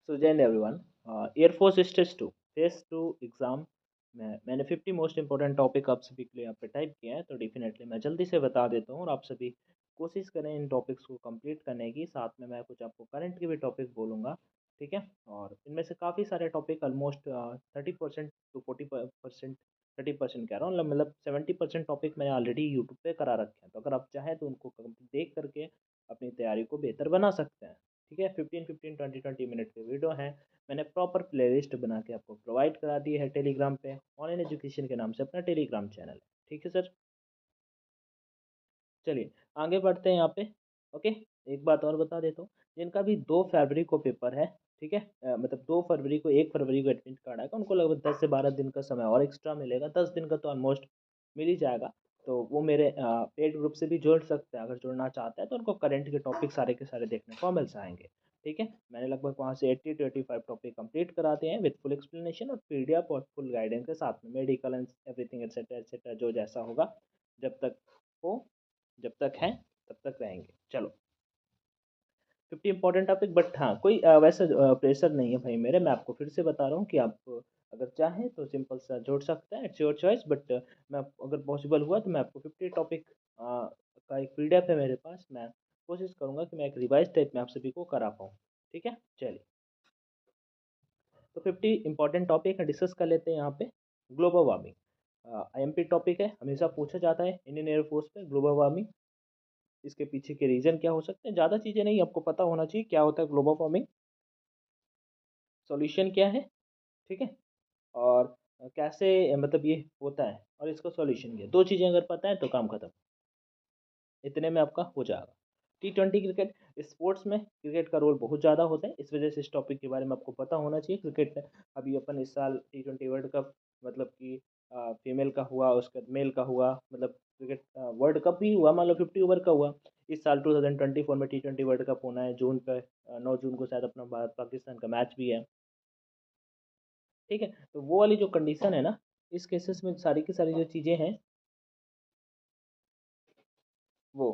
सो जैन everyone, air force stage two phase two exam में मैंने 50 मोस्ट इंपॉर्टेंट टॉपिक आप सभी के लिए यहाँ पे टाइप किए हैं। तो डेफिनेटली मैं जल्दी से बता देता हूँ और आप सभी कोशिश करें इन टॉपिक्स को कंप्लीट करने की। साथ में मैं कुछ आपको करंट के भी टॉपिक बोलूँगा, ठीक है। और इनमें से काफ़ी सारे टॉपिक ऑलमोस्ट 30% टू 40%, 30% कह रहा हूँ, मतलब 70% टॉपिक मैंने ऑलरेडी यूट्यूब पे करा रखे हैं। तो अगर आप चाहें तो उनको देख करके अपनी तैयारी को बेहतर बना सकते हैं, ठीक है। 15-15, 20-20 मिनट के वीडियो हैं। मैंने प्रॉपर प्लेलिस्ट बना के आपको प्रोवाइड करा दी है टेलीग्राम पे। ऑनलाइन एजुकेशन के नाम से अपना टेलीग्राम चैनल है, ठीक है सर। चलिए आगे बढ़ते हैं यहाँ पे। ओके, एक बात और बता देता हूँ, जिनका भी 2 फरवरी को पेपर है, ठीक है, मतलब 2 फरवरी को, 1 फरवरी को एडमिट कार्ड आएगा, उनको लगभग 10 से 12 दिन का समय और एक्स्ट्रा मिलेगा। 10 दिन का तो ऑलमोस्ट मिल ही जाएगा। तो वो मेरे पेड ग्रुप से भी जुड़ सकते हैं। अगर जुड़ना चाहते हैं तो उनको करंट के टॉपिक सारे के सारे देखने को मिल जाएंगे, ठीक है। मैंने लगभग वहाँ से 80 to 85 टॉपिक कंप्लीट करा दिए हैं विद फुल एक्सप्लेनेशन और पीडीएफ और फुल गाइडेंस के साथ में, medical and everything etcetera etcetera, जो जैसा होगा, जब तक हो, जब तक हैं तब तक रहेंगे। चलो, 50 इंपॉर्टेंट टॉपिक, बट हाँ कोई वैसा प्रेशर नहीं है भाई मेरे। मैं आपको फिर से बता रहा हूँ कि आप अगर चाहें तो सिंपल सा जोड़ सकते हैं, इट्स योर चॉइस। बट मैं अगर पॉसिबल हुआ तो मैं आपको 50 टॉपिक का एक पीडीएफ है मेरे पास। मैं कोशिश करूँगा कि मैं एक रिवाइज टाइप में आप सभी को करा पाऊँ, ठीक है। चलिए, तो 50 इंपॉर्टेंट टॉपिक डिस्कस कर लेते हैं यहाँ पे। ग्लोबल वार्मिंग आईएमपी टॉपिक है, हमेशा पूछा जाता है इंडियन एयरफोर्स पे। ग्लोबल वार्मिंग, इसके पीछे के रीजन क्या हो सकते हैं, ज़्यादा चीज़ें नहीं, आपको पता होना चाहिए क्या होता है ग्लोबल वार्मिंग, सॉल्यूशन क्या है, ठीक है। और कैसे मतलब ये होता है और इसका सॉल्यूशन क्या है। 2 चीज़ें अगर पता है तो काम खत्म, इतने में आपका हो जाएगा। T20 क्रिकेट, स्पोर्ट्स में क्रिकेट का रोल बहुत ज़्यादा होता है, इस वजह से इस टॉपिक के बारे में आपको पता होना चाहिए। क्रिकेट में अभी अपन इस साल T20 वर्ल्ड कप, मतलब कि फीमेल का हुआ, उसका मेल का हुआ, मतलब क्रिकेट वर्ल्ड कप भी हुआ, मान लो 50 ओवर का हुआ। इस साल 2024 में T20 वर्ल्ड कप होना है जून पे, 9 जून को शायद अपना भारत पाकिस्तान का मैच भी है, ठीक है। तो वो वाली जो कंडीशन है ना, इस केसेस में सारी की सारी जो चीज़ें हैं वो,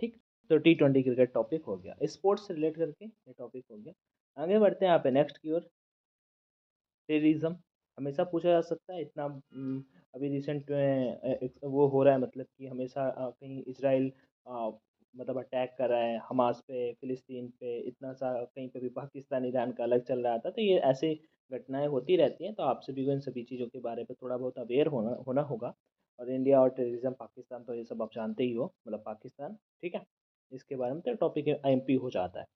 ठीक। तो T20 क्रिकेट टॉपिक हो गया, स्पोर्ट्स से रिलेट करके ये टॉपिक हो गया। आगे बढ़ते हैं यहाँ पे नेक्स्ट की ओर। टेररिज्म हमेशा पूछा जा सकता है, इतना अभी रिसेंट में वो हो रहा है, मतलब कि हमेशा कहीं इसराइल मतलब अटैक कर रहा है हमास पे, फिलिस्तीन पे, इतना सा कहीं पे भी पाकिस्तान ईरान का अलग चल रहा था। तो ये ऐसे घटनाएं होती रहती हैं, तो आप सभी को इन सभी चीज़ों के बारे में थोड़ा बहुत अवेयर होना होना होगा। और इंडिया और टेररिज्म, पाकिस्तान, तो ये सब आप जानते ही हो, मतलब पाकिस्तान, ठीक है। इसके बारे में तो टॉपिक एमपी हो जाता है।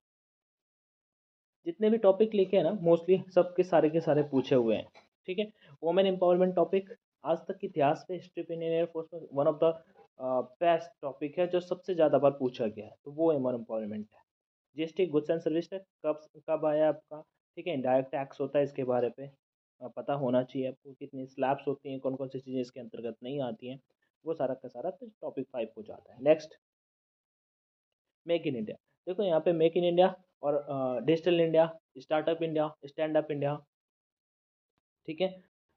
जितने भी टॉपिक लिखे हैं ना, मोस्टली सबके सारे के सारे पूछे हुए हैं, ठीक है। वुमेन एम्पावरमेंट टॉपिक आज तक के इतिहास में, हिस्ट्री ऑफ इंडियन एयरफोर्स में one of the best topic है, जो सबसे ज़्यादा बार पूछा गया है, तो वो वुमेन एम्पावरमेंट है। GST, goods and service tax, कब कब आया आपका, ठीक है। इंडायरेक्ट टैक्स होता है, इसके बारे पे पता होना चाहिए आपको, कितनी स्लैब्स होती हैं, कौन कौन सी चीज़ें इसके अंतर्गत नहीं आती हैं, वो सारा का सारा तो टॉपिक 5 हो जाता है। Next, make in India. देखो यहाँ पे मेक इन इंडिया और digital India, startup India, stand up India, ठीक है।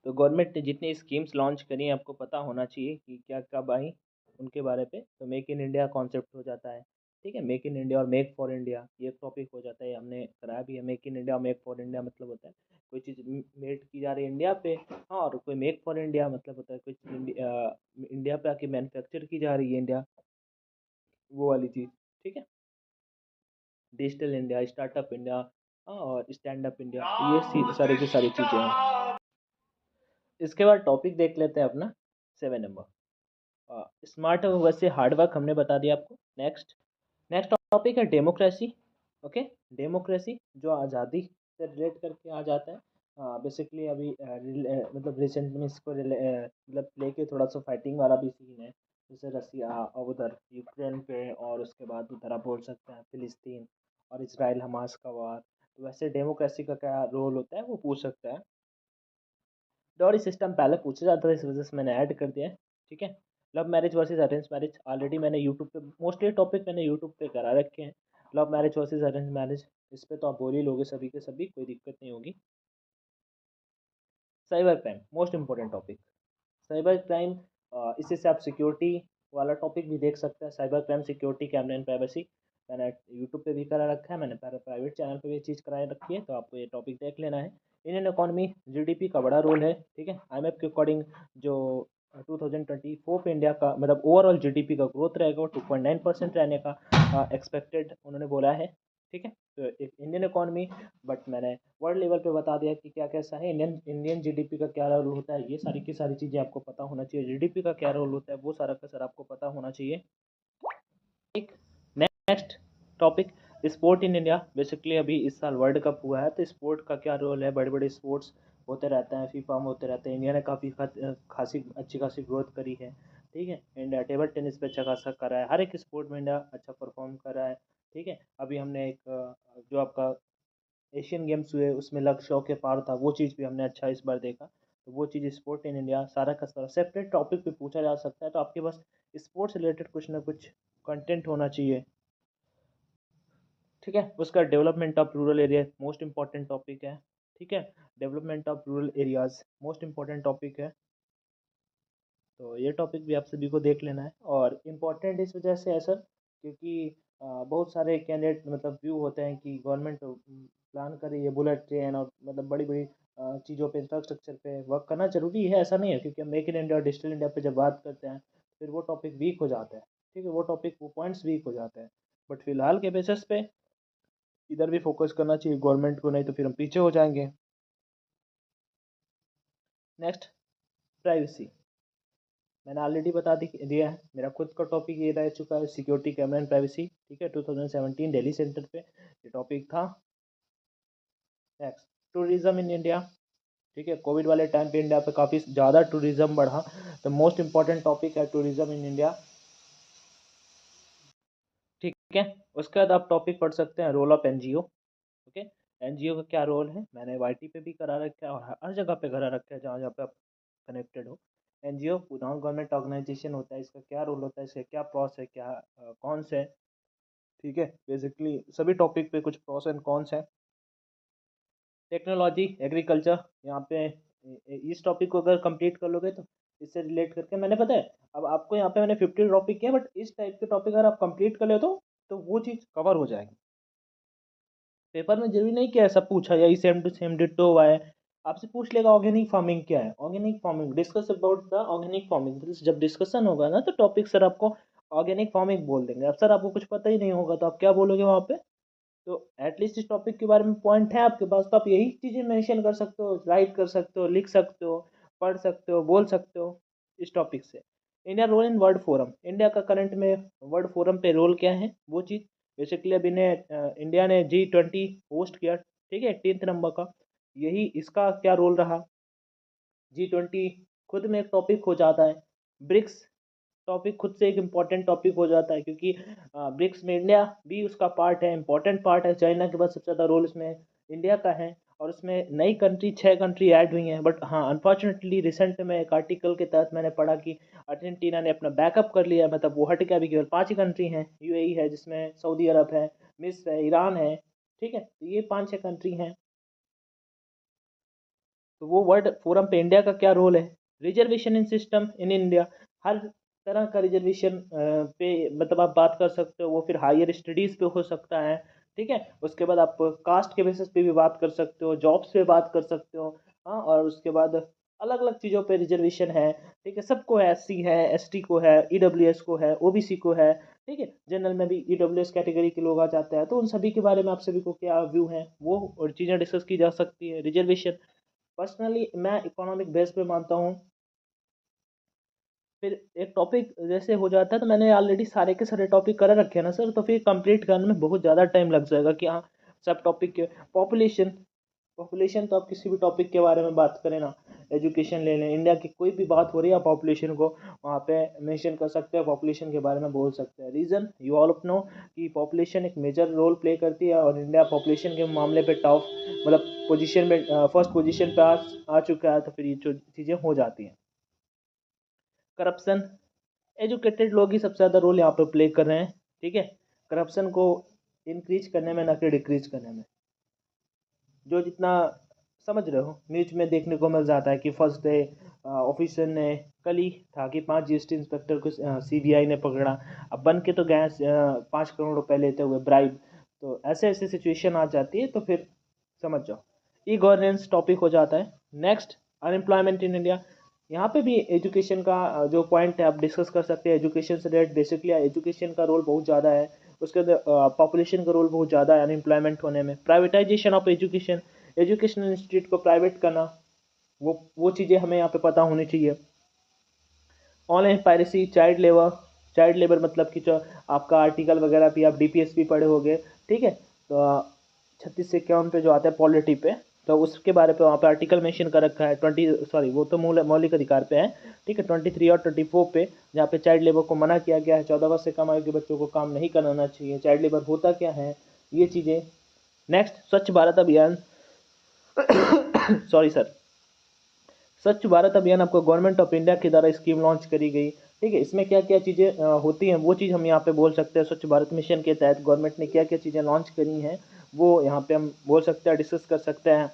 तो गवर्नमेंट ने जितनी स्कीम्स लॉन्च करी हैं, आपको पता होना चाहिए कि क्या कब आई, उनके बारे पे। तो मेक इन इंडिया कॉन्सेप्ट हो जाता है, ठीक है। मेक इन इंडिया और मेक फॉर इंडिया ये एक टॉपिक हो जाता है, हमने कराया भी है। मेक इन इंडिया और मेक फॉर इंडिया मतलब होता है कोई चीज़ मेड की जा रही है इंडिया पे, हाँ। और कोई मेक फॉर इंडिया मतलब होता है कोई चीज़ इंडिया पे आके मैन्युफैक्चर की जा रही है इंडिया, वो वाली चीज़, ठीक है। डिजिटल इंडिया, स्टार्टअप इंडिया, हाँ, और स्टैंड अप इंडिया, ये सारी की सारी चीज़ें हैं। इसके बाद टॉपिक देख लेते हैं अपना 7 नंबर, स्मार्ट वैसे हार्ड वर्क हमने बता दिया आपको। नेक्स्ट, नेक्स्ट टॉपिक है डेमोक्रेसी। ओके, डेमोक्रेसी जो आज़ादी से रिलेट करके आ जाता है। बेसिकली अभी मतलब रिसेंट में इसको मतलब लेके थोड़ा सा फाइटिंग वाला भी सीन है, जैसे रसिया और उधर यूक्रेन पे, और उसके बाद उधर आप बोल सकते हैं फिलिस्तीन और इसराइल हमास का वार। तो वैसे डेमोक्रेसी का क्या रोल होता है वो पूछ सकता है। डॉरी सिस्टम पहले पूछा जाता था, इस वजह से मैंने ऐड कर दिया है, ठीक है। Love marriage versus arrange marriage already मैंने यूट्यूब पे, मोस्टली टॉपिक मैंने यूट्यूब पे करा रखे हैं। Love marriage versus arrange marriage, इस पे तो आप बोल ही लोगे सभी के सभी, कोई दिक्कत नहीं होगी। Cyber crime most important topic, cyber crime, इसी से आप सिक्योरिटी वाला टॉपिक भी देख सकते हैं, cyber crime, security, camera and privacy. मैंने यूट्यूब पे भी करा रखा है, मैंने प्राइवेट चैनल पे भी ये चीज़ करा रखी है, तो आपको ये टॉपिक देख लेना है। इंडियन इकॉनमी जीडीपी का बड़ा रोल है, ठीक है। आईएमएफ के अकॉर्डिंग जो 2024 पे इंडिया का मतलब ओवरऑल जीडीपी का ग्रोथ रहेगा वो 2.9% रहने का एक्सपेक्टेड उन्होंने बोला है, ठीक है। तो एक इंडियन इकॉनमी, बट मैंने वर्ल्ड लेवल पे बता दिया कि क्या कैसा है, इंडियन इंडियन जीडीपी का क्या रोल होता है, ये सारी की सारी चीज़ें आपको पता होना चाहिए। जीडीपी का क्या रोल होता है वो सारा का सारा आपको पता होना चाहिए। एक next topic, sport in India. Basically अभी इस साल वर्ल्ड कप हुआ है, तो स्पोर्ट का क्या रोल है, बड़े बड़े स्पोर्ट्स होते रहते हैं, फीफा में होते रहते हैं। इंडिया ने काफ़ी खासी अच्छी खासी ग्रोथ करी है, ठीक है। इंडिया टेबल टेनिस पे अच्छा खासा कर रहा है, हर एक स्पोर्ट में इंडिया अच्छा परफॉर्म कर रहा है, ठीक है। अभी हमने एक जो आपका एशियन गेम्स हुए उसमें लक्ष्य शो के पार था, वो चीज़ भी हमने अच्छा इस बार देखा। तो वो चीज़ स्पोर्ट इन इंडिया सारा का सारा सेपरेट टॉपिक पे पूछा जा सकता है, तो आपके पास स्पोर्ट्स रिलेटेड कुछ ना कुछ कंटेंट होना चाहिए, ठीक है। उसका development of rural area most important topic है, ठीक है। Development of rural areas most important topic है, तो ये टॉपिक भी आप सभी को देख लेना है। और इम्पोर्टेंट इस वजह से है सर, क्योंकि बहुत सारे कैंडिडेट मतलब व्यू होते हैं कि गवर्नमेंट प्लान कर रही है बुलेट ट्रेन और मतलब बड़ी बड़ी चीज़ों पे इंफ्रास्ट्रक्चर पे वर्क करना जरूरी है, ऐसा नहीं है। क्योंकि हम मेक इन इंडिया और डिजिटल इंडिया पे जब बात करते हैं फिर वो टॉपिक वीक हो जाता है, ठीक है। वो टॉपिक वो पॉइंट्स वीक हो जाते हैं, बट फिलहाल के बेसिस पे इधर भी फोकस करना चाहिए गवर्नमेंट को, नहीं तो फिर हम पीछे हो जाएंगे। Next, privacy. मैंने ऑलरेडी बता दिया है, मेरा खुद का टॉपिक ये रह चुका है, सिक्योरिटी कैमरा एंड प्राइवेसी, ठीक है। 2017 दिल्ली सेंटर पे ये टॉपिक था। नेक्स्ट, टूरिज्म इन इंडिया, ठीक है। कोविड वाले टाइम पे इंडिया पे काफ़ी ज़्यादा टूरिज्म बढ़ा, तो मोस्ट इंपॉर्टेंट टॉपिक है टूरिज्म इन इंडिया, ठीक है। उसके बाद आप टॉपिक पढ़ सकते हैं role of NGO, okay. NGO का क्या रोल है, मैंने वाईटी पे भी करा रखा है और हर जगह पे करा रखा है जहाँ जहाँ पे आप कनेक्टेड हो। एनजीओ नॉन गवर्नमेंट ऑर्गेनाइजेशन होता है, इसका क्या रोल होता है, इसका क्या प्रॉस है, क्या कॉन्स है, ठीक है। बेसिकली सभी टॉपिक पे कुछ प्रॉस एंड कॉन्स है। टेक्नोलॉजी एग्रीकल्चर, यहाँ पे इस टॉपिक को अगर कंप्लीट कर लोगे तो इससे रिलेट करके मैंने पता है अब आपको यहाँ पे मैंने 50 टॉपिक किया, बट इस टाइप के टॉपिक अगर आप कंप्लीट कर ले तो वो चीज़ कवर हो जाएगी। पेपर में जरूरी नहीं कि ऐसा पूछा या सेम टू सेम डिट्टो हुआ है, आपसे पूछ लेगा ऑर्गेनिक फार्मिंग क्या है, organic farming discuss about the organic farming. जब डिस्कशन होगा ना तो टॉपिक सर आपको ऑर्गेनिक फार्मिंग बोल देंगे। अब सर आपको कुछ पता ही नहीं होगा तो आप क्या बोलोगे वहाँ पे। तो एटलीस्ट इस टॉपिक के बारे में पॉइंट है आपके पास, तो आप यही चीज़ें मेंशन कर सकते हो, राइट कर सकते हो, लिख सकते हो, पढ़ सकते हो, बोल सकते हो इस टॉपिक से। India role in world forum, India का करंट में वर्ल्ड फोरम पे रोल क्या है वो चीज़। बेसिकली अभी ने इंडिया ने G20 होस्ट किया, ठीक है, 18 नंबर का। यही इसका क्या रोल रहा। G20 खुद में एक टॉपिक हो जाता है, ब्रिक्स टॉपिक खुद से एक इम्पॉर्टेंट टॉपिक हो जाता है, क्योंकि ब्रिक्स में इंडिया भी उसका पार्ट है, इम्पॉर्टेंट पार्ट है। चाइना के बाद सबसे ज़्यादा रोल इसमें इंडिया का है, और उसमें नई कंट्री 6 कंट्री ऐड हुई हैं। बट हाँ, अनफॉर्चुनेटली रिसेंट में एक आर्टिकल के तहत मैंने पढ़ा कि अर्जेंटीना ने अपना बैकअप कर लिया, मतलब वो हट के अभी केवल 5 ही कंट्री हैं। यूएई है जिसमें सऊदी अरब है, मिस्र है, ईरान है, ठीक है। तो ये 5 6 कंट्री हैं। तो वो वर्ल्ड फोरम पे इंडिया का क्या रोल है। Reservation in system in India, हर तरह का रिजर्वेशन पे मतलब आप बात कर सकते हो, वो फिर हायर स्टडीज़ पे हो सकता है, ठीक है। उसके बाद आप कास्ट के बेसिस पे भी बात कर सकते हो, जॉब्स पे बात कर सकते हो, हाँ। और उसके बाद अलग अलग चीज़ों पे रिजर्वेशन है, ठीक है। सबको है, एससी है, एसटी को है, ईडब्ल्यूएस को है, ओबीसी को है, ठीक है। जनरल में भी ईडब्ल्यूएस कैटेगरी के लोग आ जाते हैं, तो उन सभी के बारे में आप सभी को क्या व्यू है वो और चीज़ें डिस्कस की जा सकती है। रिजर्वेशन पर्सनली मैं इकोनॉमिक बेस पे मानता हूँ। फिर एक टॉपिक जैसे हो जाता है, तो मैंने ऑलरेडी सारे के सारे टॉपिक कर रखे हैं ना सर, तो फिर कंप्लीट करने में बहुत ज़्यादा टाइम लग जाएगा कि हाँ सब टॉपिक के। पॉपुलेशन, पॉपुलेशन तो आप किसी भी टॉपिक के बारे में बात करें ना, एजुकेशन ले लें, इंडिया की कोई भी बात हो रही है आप पॉपुलेशन को वहाँ पे मेंशन कर सकते हैं, पॉपुलेशन के बारे में बोल सकते हैं। रीज़न यू ऑल नो कि पॉपुलेशन एक मेजर रोल प्ले करती है, और इंडिया पॉपुलेशन के मामले पे टॉप मतलब पोजीशन में फर्स्ट पोजीशन पे आ चुका है, तो फिर ये जो चीज़ें हो जाती हैं। करप्शन, एजुकेटेड लोग ही सबसे ज़्यादा रोल यहाँ पे प्ले कर रहे हैं, ठीक है, करप्शन को इंक्रीज करने में, ना कि डिक्रीज करने में। जो जितना समझ रहे हो, न्यूज में देखने को मिल जाता है कि फर्स्ट डे ऑफिसर ने, कल ही था कि 5 जीएसटी इंस्पेक्टर को सीबीआई ने पकड़ा। अब बन के तो गए 5 करोड़ रुपए लेते हुए ब्राइब। तो ऐसे ऐसे सिचुएशन आ जाती है, तो फिर समझ जाओ। ई गवर्नेंस टॉपिक हो जाता है। Next, unemployment in India. यहाँ पे भी एजुकेशन का जो पॉइंट है आप डिस्कस कर सकते हैं। एजुकेशन से रिलेटेड बेसिकली एजुकेशन का रोल बहुत ज़्यादा है, उसके अंदर पॉपुलेशन का रोल बहुत ज़्यादा है अनएम्प्लॉयमेंट होने में। Privatisation of education, educational institute को प्राइवेट करना, वो चीज़ें हमें यहाँ पे पता होनी चाहिए। Online piracy, child labour, child labour मतलब कि जो आपका आर्टिकल वगैरह भी आप डीपीएस भी पढ़े होंगे, ठीक है। तो 36 से 51 पे जो आता है पॉलिटी पे, तो उसके बारे पे वहाँ पे आर्टिकल मेंशन कर रखा है। 20 सॉरी वो तो मौलिक अधिकार पे है, ठीक है। 23 और 24 पे जहाँ पे चाइल्ड लेबर को मना किया गया है, 14 वर्ष से कम आयु के बच्चों को काम नहीं कराना चाहिए। चाइल्ड लेबर होता क्या है, ये चीज़ें। नेक्स्ट, स्वच्छ भारत अभियान सॉरी सर, स्वच्छ भारत अभियान आपको गवर्नमेंट ऑफ इंडिया के द्वारा स्कीम लॉन्च करी गई, ठीक है। इसमें क्या क्या चीज़ें होती हैं वो चीज़ हम यहाँ पे बोल सकते हैं। स्वच्छ भारत मिशन के तहत गवर्नमेंट ने क्या क्या चीज़ें लॉन्च करी हैं वो यहाँ पे हम बोल सकते हैं, डिस्कस कर सकते हैं।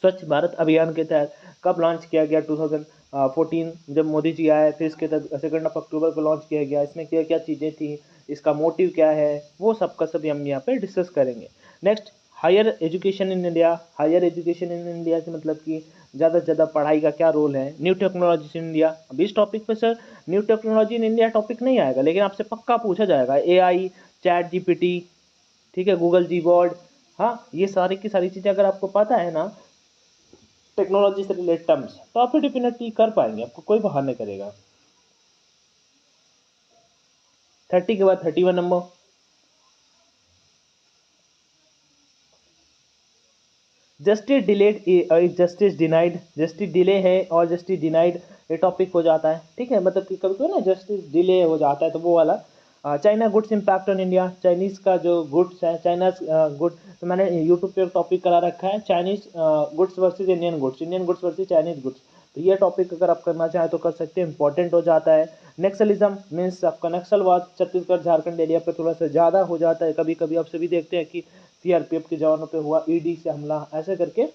स्वच्छ भारत अभियान के तहत कब लॉन्च किया गया, 2014 जब मोदी जी आए, फिर इसके तहत 2 अक्टूबर को लॉन्च किया गया। इसमें क्या क्या चीज़ें थी, इसका मोटिव क्या है, वो सब का सभी हम यहाँ पे डिस्कस करेंगे। Next, higher education in India. Higher education in India से मतलब कि ज़्यादा से ज़्यादा पढ़ाई का क्या रोल है। न्यू टेक्नोलॉजी इन इंडिया, अभी इस टॉपिक पे sir new technology in India topic नहीं आएगा, लेकिन आपसे पक्का पूछा जाएगा। एआई, चैट जीपीटी, ठीक है, गूगल जी बोर्ड, हाँ, ये सारी की सारी चीज़ें अगर आपको पता है ना टेक्नोलॉजी से रिलेटेड टर्म्स, तो आप डेफिनेटली कर पाएंगे, आपको कोई बाहर नहीं करेगा। 30 के बाद 31 number, justice delayed justice denied. Justice delay है और जस्टिस डिनाइड, ये टॉपिक हो जाता है, ठीक है। मतलब कि कभी कभी ना जस्टिस डिले हो जाता है, तो वो वाला। China goods impact on India, Chinese का जो गुड्स है, चाइना गुड, तो मैंने यूट्यूब पे टॉपिक करा रखा है, Chinese goods versus Indian goods, Indian goods versus Chinese goods. तो ये टॉपिक अगर आप करना चाहें तो कर सकते हैं, इंपॉर्टेंट हो जाता है। नक्सलिज्म मीन्स आपका नक्सलवाद, छत्तीसगढ़ झारखंड एरिया पे थोड़ा सा ज़्यादा हो जाता है। कभी कभी आप सभी देखते हैं कि सीआरपीएफ के जवानों पे हुआ, ईडी से हमला, ऐसे करके।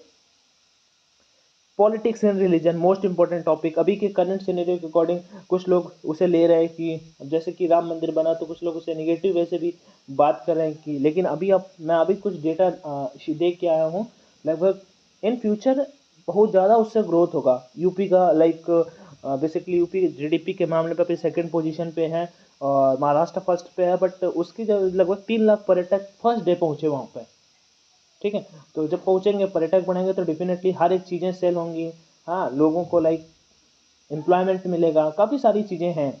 Politics and religion, most important topic अभी के करंट सिनेरियो के अकॉर्डिंग। कुछ लोग उसे ले रहे हैं कि जैसे कि राम मंदिर बना, तो कुछ लोग उसे निगेटिव वे से भी बात कर रहे हैं कि, लेकिन अभी अब मैं अभी कुछ डेटा देख के आया हूँ। लगभग इन फ्यूचर बहुत ज़्यादा उससे ग्रोथ होगा। यूपी का लाइक बेसिकली यूपी जीडीपी के मामले पर अभी सेकंड पोजीशन पे है, और महाराष्ट्र फर्स्ट पे है। बट उसकी जो लगभग 3 लाख पर्यटक फर्स्ट डे पहुँचे वहाँ पे, ठीक है। तो जब पहुंचेंगे, पर्यटक बढ़ेंगे, तो डेफिनेटली हर एक चीज़ें सेल होंगी। हाँ, लोगों को लाइक एम्प्लॉयमेंट मिलेगा, काफ़ी सारी चीज़ें हैं।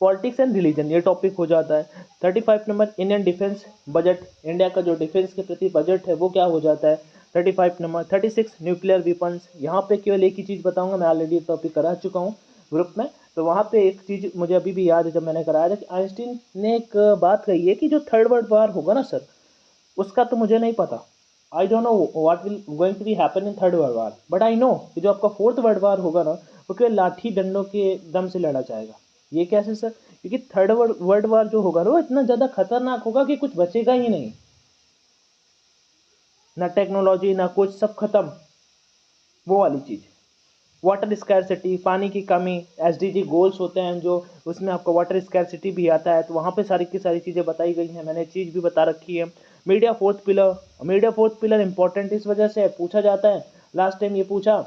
पॉलिटिक्स एंड रिलीजन, ये टॉपिक हो जाता है। 35 number, Indian defence budget, India का जो डिफेंस के प्रति बजट है वो क्या हो जाता है। 35 नंबर। 36, nuclear weapons. यहाँ पे केवल एक ही चीज़ बताऊंगा, मैं ऑलरेडी टॉपिक करा चुका हूँ ग्रुप में। तो वहाँ पे एक चीज़ मुझे अभी भी याद है, जब मैंने कराया था, कि आइंस्टीन ने एक बात कही है कि जो थर्ड वर्ल्ड वॉर होगा ना सर, उसका तो मुझे नहीं पता। I don't know what will going to be happen in third world war, but I know कि जो आपका फोर्थ वर्ल्ड वार होगा ना, वो केवल लाठी डंडों के दम से लड़ा जाएगा। ये कैसे सर? क्योंकि थर्ड वर्ल्ड वार जो होगा ना, वो इतना ज़्यादा खतरनाक होगा कि कुछ बचेगा ही नहीं, ना टेक्नोलॉजी ना कुछ, सब खत्म, वो वाली चीज़। वाटर स्कैरसिटी, पानी की कमी, एसडीजी गोल्स होते हैं जो, उसमें आपको वाटर स्कैरसिटी भी आता है, तो वहाँ पे सारी की सारी चीज़ें बताई गई हैं, मैंने चीज़ भी बता रखी है। Media fourth pillar, media fourth pillar important इस वजह से पूछा जाता है। लास्ट टाइम ये पूछा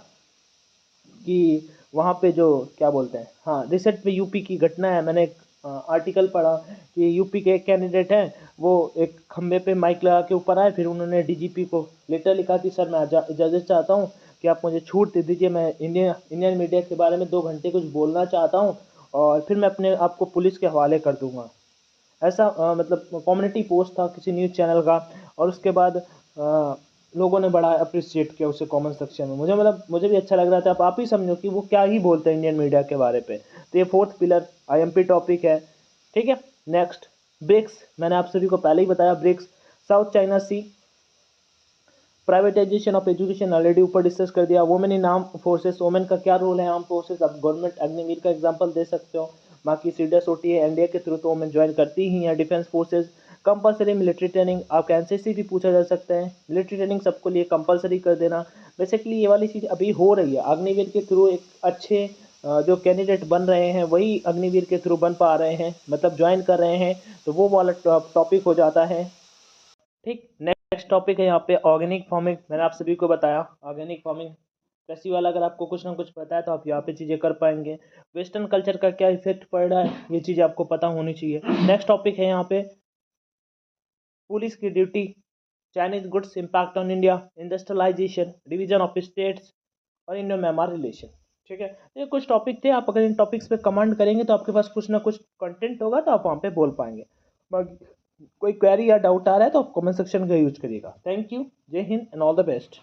कि वहाँ पे जो क्या बोलते हैं, हाँ, रिसेंट में यूपी की घटना है, मैंने एक आर्टिकल पढ़ा कि यूपी के एक कैंडिडेट हैं, वो एक खंबे पे माइक लगा के ऊपर आए, फिर उन्होंने डीजीपी को लेटर लिखा कि सर मैं इजाज़त चाहता हूँ कि आप मुझे छूट दे दीजिए, मैं इंडियन मीडिया के बारे में 2 घंटे कुछ बोलना चाहता हूँ, और फिर मैं अपने आप को पुलिस के हवाले कर दूंगा। ऐसा मतलब कम्युनिटी पोस्ट था किसी न्यूज़ चैनल का। और उसके बाद लोगों ने बड़ा अप्रिशिएट किया उसे कमेंट सेक्शन में। मुझे मतलब मुझे भी अच्छा लग रहा था। अब आप ही समझो कि वो क्या ही बोलते हैं इंडियन मीडिया के बारे पे। तो ये फोर्थ पिलर आईएमपी टॉपिक है, ठीक है। नेक्स्ट, ब्रिक्स, मैंने आप सभी को पहले ही बताया। BRICS, South China Sea, privatisation of education already ऊपर डिस्कस कर दिया। Women in arm forces, women का क्या रोल है आर्म फोर्सेस, आप गवर्नमेंट अग्निवीर का एग्जांपल दे सकते हो। बाकी सीडीएस होती है एनडीए के थ्रू, तो वुमेन ज्वाइन करती ही हैं defence forces. Compulsory military training, आपका एनसीसी भी पूछा जा सकता है, मिलिट्री ट्रेनिंग सबको लिए कंपलसरी कर देना। बेसिकली ये वाली चीज़ अभी हो रही है, अग्निवीर के थ्रू एक अच्छे जो कैंडिडेट बन रहे हैं वही अग्निवीर के थ्रू बन पा रहे हैं, मतलब ज्वाइन कर रहे हैं, तो वो वाला टॉपिक हो जाता है। ठीक, नेक्स्ट टॉपिक है यहाँ पे ऑर्गेनिक फार्मिंग। मैंने आप सभी को बताया ऑर्गेनिक फार्मिंग कृषि वाला, अगर आपको कुछ ना कुछ पता है तो आप यहाँ पे चीज़ें कर पाएंगे। वेस्टर्न कल्चर का क्या इफेक्ट पड़ रहा है, ये चीज़ें आपको पता होनी चाहिए। नेक्स्ट टॉपिक है यहाँ पे पुलिस की duty, Chinese goods impact on India, industrialisation, division of states और इंडो म्यांमार रिलेशन। ठीक है, ये कुछ टॉपिक थे। आप अगर इन टॉपिक्स पे कमेंट करेंगे तो आपके पास कुछ ना कुछ कंटेंट होगा, तो आप वहाँ पे बोल पाएंगे। बाकी कोई क्वेरी या डाउट आ रहा है तो आप कमेंट सेक्शन का यूज करिएगा। थैंक यू, जय Hind and all the best.